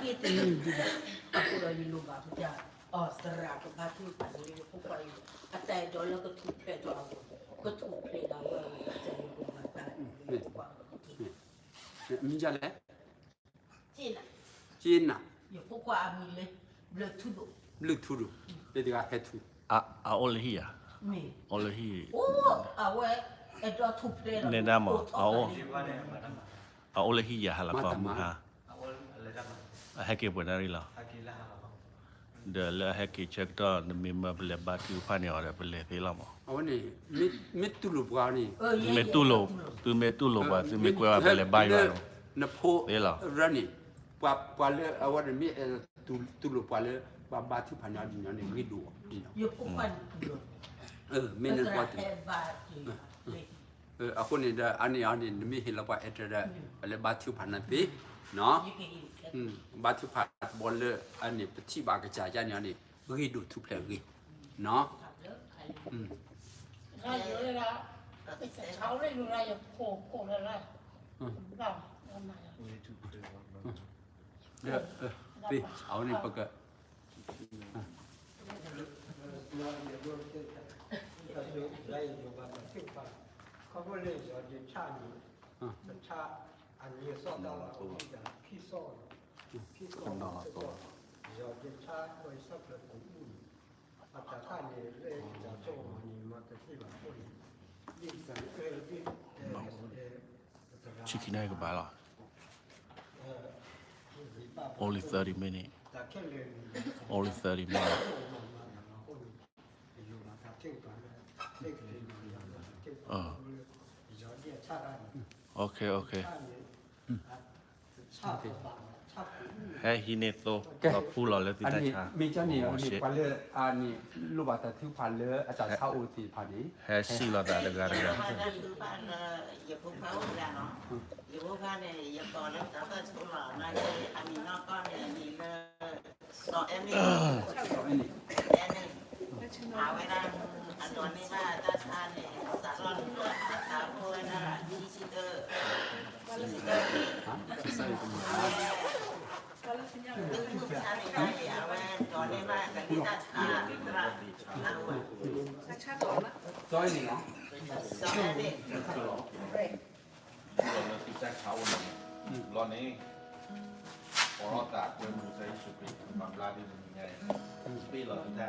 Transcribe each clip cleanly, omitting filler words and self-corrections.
kita aku lagi lupa kerja. Oh serak batu pagi pukul atai dolar ketupai tu aku ketupai dah orang jadi rumah tadi. 名叫嘞？进来，金呐，也不挂米嘞，不土路，绿土路，这个海土。Oleh ya. 没。 Oleh. 哦，啊我哎多土配了。 Nenda mo. Oleh ya halapa muha. Hake benari lah. The la hake check down the member bele batu pani ora bele filamo. 我呢，没土路不搞呢。Metulo, tu metulo ba, tu me kwa bele bai ba. 那坡，人呢，把了，我的米土路把了，把土盘上的那个路，也不管土路。没人管。的。aku ni dah ani ni hilang apa ada ada batu panati, no? Batu pan boleh ani peti bagai jajan yang ni ridu tu pelagi, no? 他有的啦，潮类路啦，有过的啦，不知道要买了。对，潮你不个。เขาก็เลยจะยึดชาติชาอันนี้ซ่อนดาวพี่ซ่อนพี่ซ่อนจะยึดชาโดยสับเลยกุ้งอาจจะท่านเนี่ยเลยจะโจมนี่มาแต่ที่แบบคนยิ่งกันยิ่ง Chicken egg ba la. Only 30 minutes. แต่แค่เลย Only 30 minutes. Okay, okay. Hey, hine so.เราพูดเราเลยที่ อัน ได้ นี้ ชา มีเจ้านี่อันนี้พันเลยอันนี้ลูกบาททิวพันเลยอาจารย์เช่าอุติพันนี้ Hey, สิเราได้ได้กัน อย่าพูดเขาแล้วเนาะอย่าพูดเขาเนี่ยอย่าต่อแล้วแต่ก็ชุหล่อนะอันนี้นอกก็เนี่ยมีเลยสอเอ็มนี่แอนนี่เอาไว้นะอันนี้ว่าตาชาเนี่ยสารล้อนเพื่อตาพูดนะยี่สิบเตอร์ตึ้งมือชาเนี่ยเอาไว้ตอนนี้ว่ากันที่ตาชาเอาไว้ จอยนี่เนาะ สอเอ็มนี่ เราติดใจเขาเนี่ยร้อนนี้พอเราตัดเป็นมือใช้สุดเป็นบางร้านที่มันยังไงปีเราติดใจ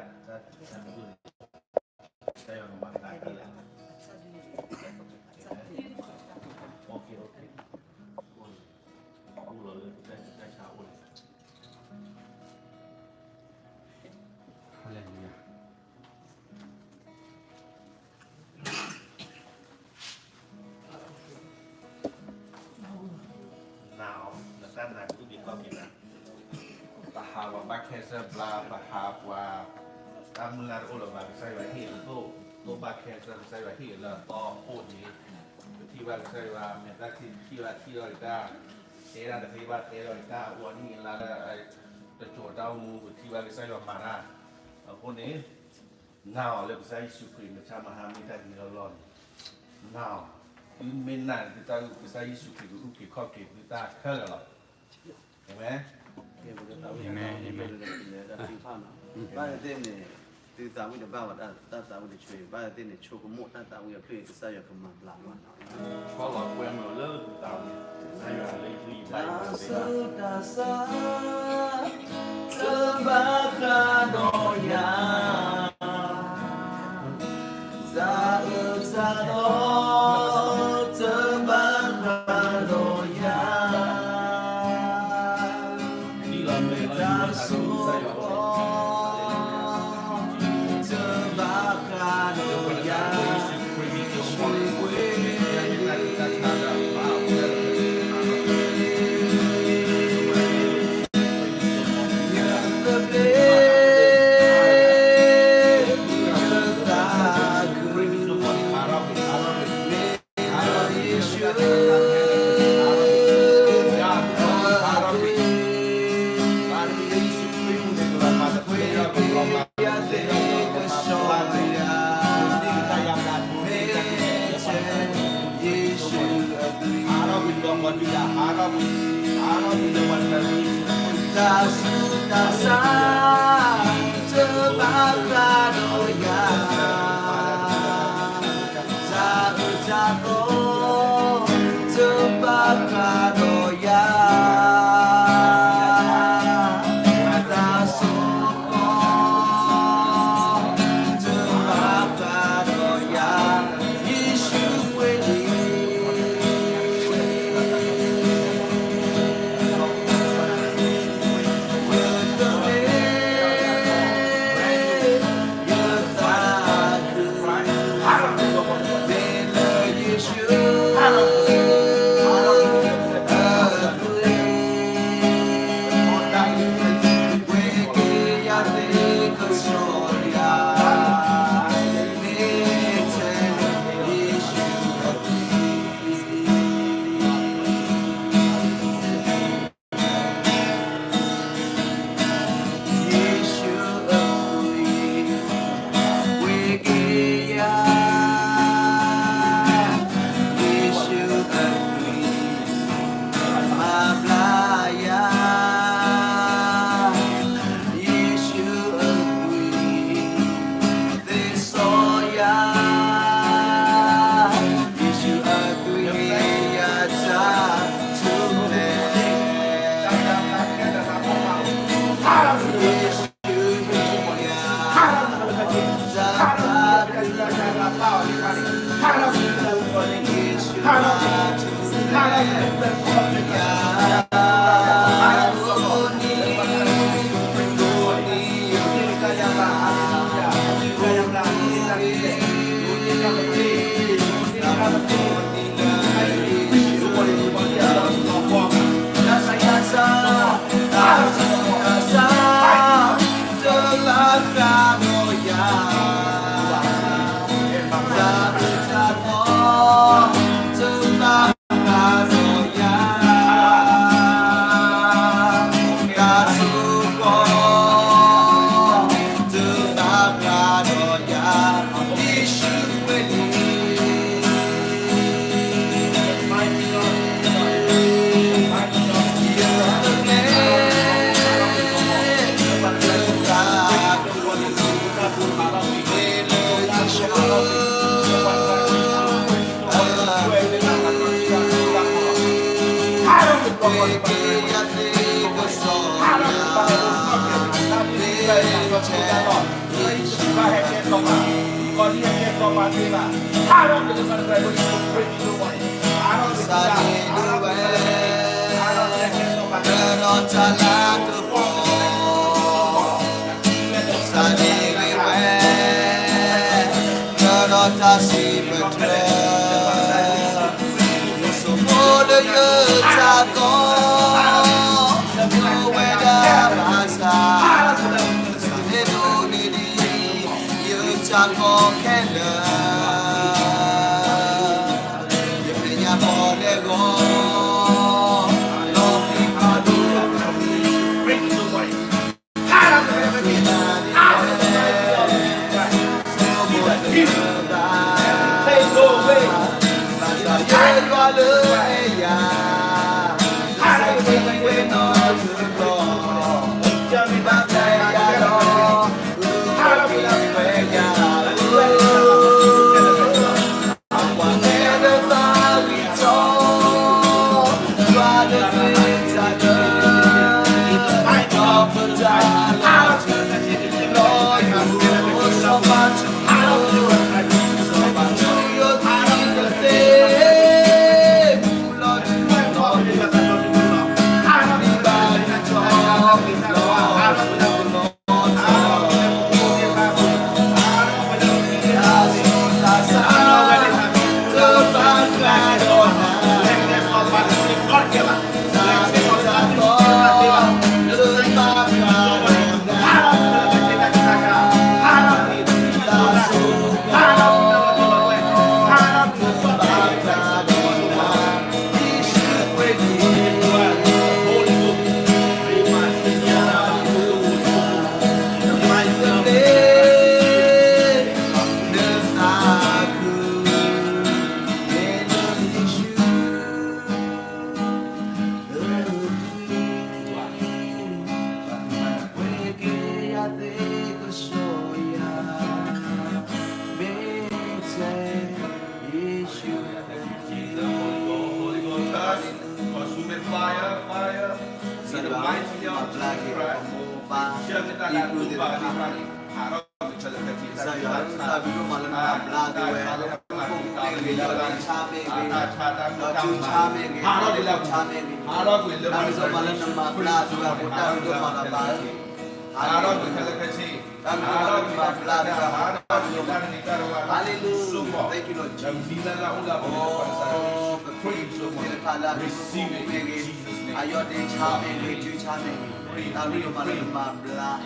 จะพูดใช้มันมาได้กันแล้วโอเคพูดเลยติดใจเช้าเลย อะไรเนี่ย หนาวแล้วด้านในทุกทีก็มีนะปะหาว่าบักเคสบลาปะหาว่าตามเมืองโอลบาใส่ไว้ที่ตัวบักเคสใส่ไว้ที่แล้วต่อพูดนี้ที่ว่าใส่ว่าเมื่อที่ว่าที่เราได้เอราแต่ที่ว่าเอราได้วันนี้แล้วจะโจทย์เอาที่ว่าใส่ว่ามานะคนนี้หนาวเลยใส่สุขีมันชามาหาไม่ได้ที่เราร้อนหนาวไม่นานที่ตาใส่สุขีอุกิข้อกิที่ตาเครื่องหรอเห็นไหม บ้านเต้นเนี่ยตีสามวันจะบ้านว่าตาสามวันจะช่วยบ้านเต้นเนี่ยโชว์กมุตาวันจะเพื่อจะใส่ยาขมันหลังวัน เพราะเราเวลาเลิกตามใส่อะไรที่ไป Dasa Sebakadoya Zausado Sebakadoya ที่เราไม่ได้ใส่ใส่อะไร Sebakadoya The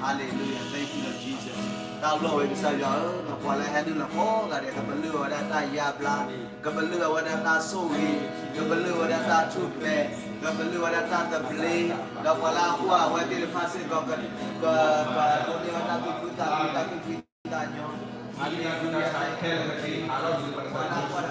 Hallelujah. Thank you, Lord Jesus. tao lo cái sao giờ nó qua lại hai đứa là khó cả để các bạn lừa đã ta ya bla các bạn lừa đã ta soi các bạn lừa đã ta chụp về các bạn lừa đã ta tập play đó qua là qua qua đi phát sinh còn cái tôi đi vào ta cứ ta nhau anh đi kita cari kira kecil, harus diperhatikan.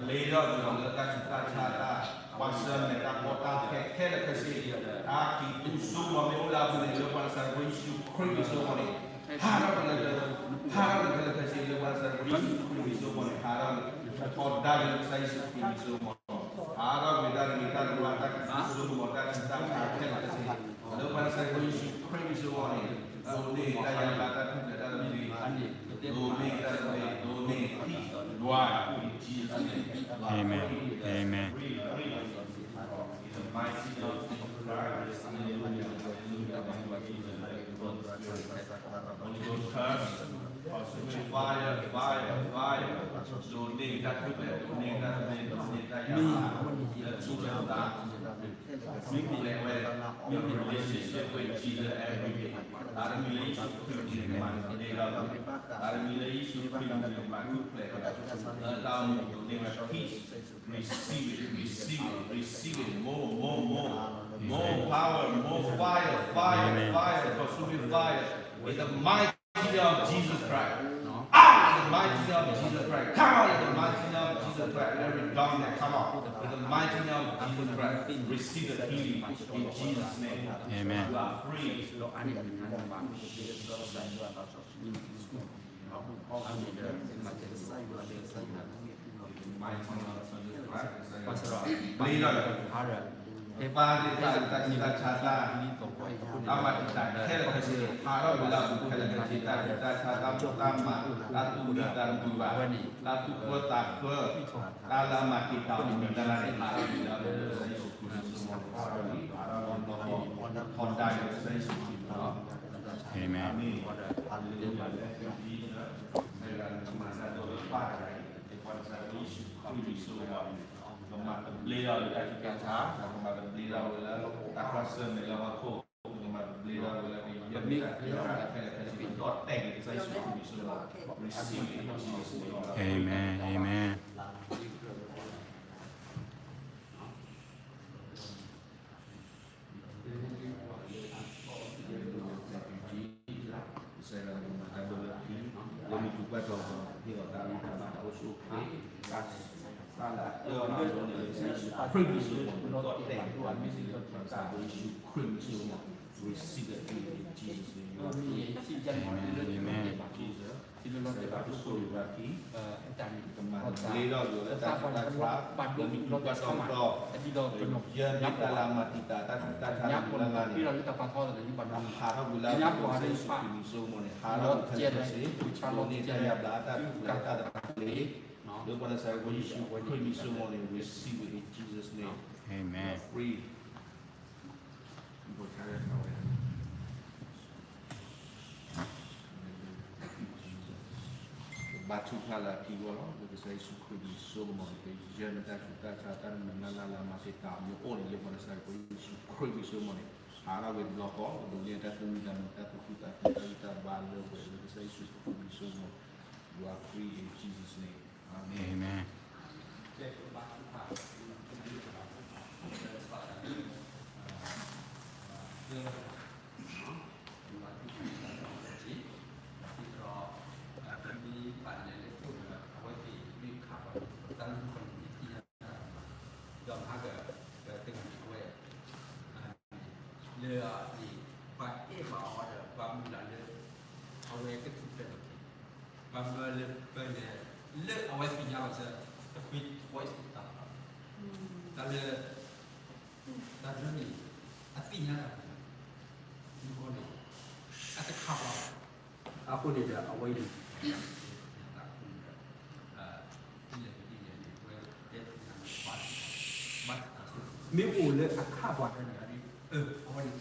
Leader menggunakan cita-cita kuasa mereka kota kekal kesih. Aki tu semua mula boleh lepas dari isu krimis semua ni. Harap mereka kesih lepas dari isu krimis semua ni. Harap kota yang saya krimis semua. Harap kita mengatakan semua dan cita-cita kekal kesih lepas dari isu krimis semua ni. Doni daya kata dalam diri. Doni doa in Jesus' name. Amen. Amen. Relationship with Jesus every day. Ada relationship receive it, more power, more fire, consuming fire, in the mighty name of Jesus Christ. In the mighty name of Jesus Christ. Come on, in the mighty name of Jesus Christ. Every garment, come on. In the mighty name of Jesus Christ. Receive the healing in Jesus' name. Amen. You are free. Cita-cita amat kita kira kasih harap bila bukan cita-cita utama latu dan dua latu kota ke dalam kita dalam harap bila Honda Amen. Beliau ada kata, beliau adalah tak rasa melawan beliau adalah Amen. Amen. Receive it in Jesus' name. Amen. Free. Batu kala kiwala because they should could be so much they journey that nala masih tamu on le pada saya ko could be so much hara with block all the later to dan to kita balo because they should could be so much you are free in Jesus name. Amen. Aku ni dah awal ni. Mấy ủ lệ à khá bọt này đi awal ni.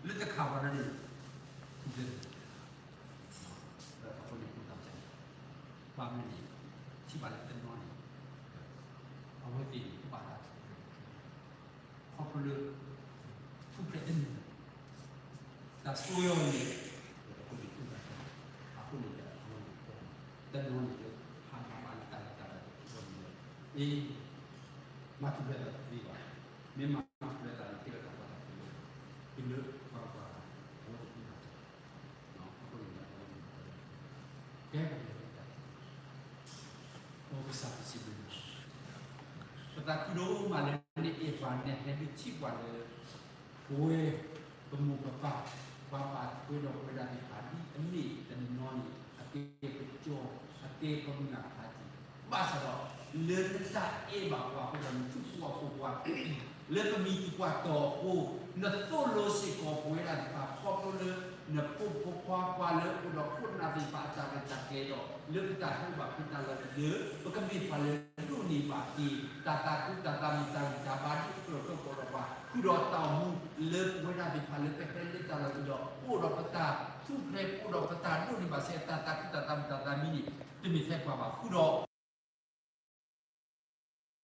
Lệ ta khá bọt này đi. Aku ni pun tak cakap. Bang ni, si balik tenor ni. Awal ni barat. Aku lệ tu preten. Tak setuju ni. Dan non itu hal-hal kata-kata ini mati bela viva memang mati bela tidak kata ini apa ya oh bisa sih tetapi dulu malam ini Evan ni lebih cepat kue pemuka bapak kue dok berdari padi ini dan non ake pejo ake peminat hati bahasa lo letak bawa dalam tubuh kuat lepas miti kuat tohu na tolo si kau punya di pak kau le na pupu kuat le udah pun nanti pak cakap cakap lo lepas tahu bak kita le berkembang pada tu ni baki tata minta jabat itu kalau apa kuda tahu le punya di pada pekeli kalau udah peta tu krep udah peta tu ni bahasa tata mini demi saya apa kuda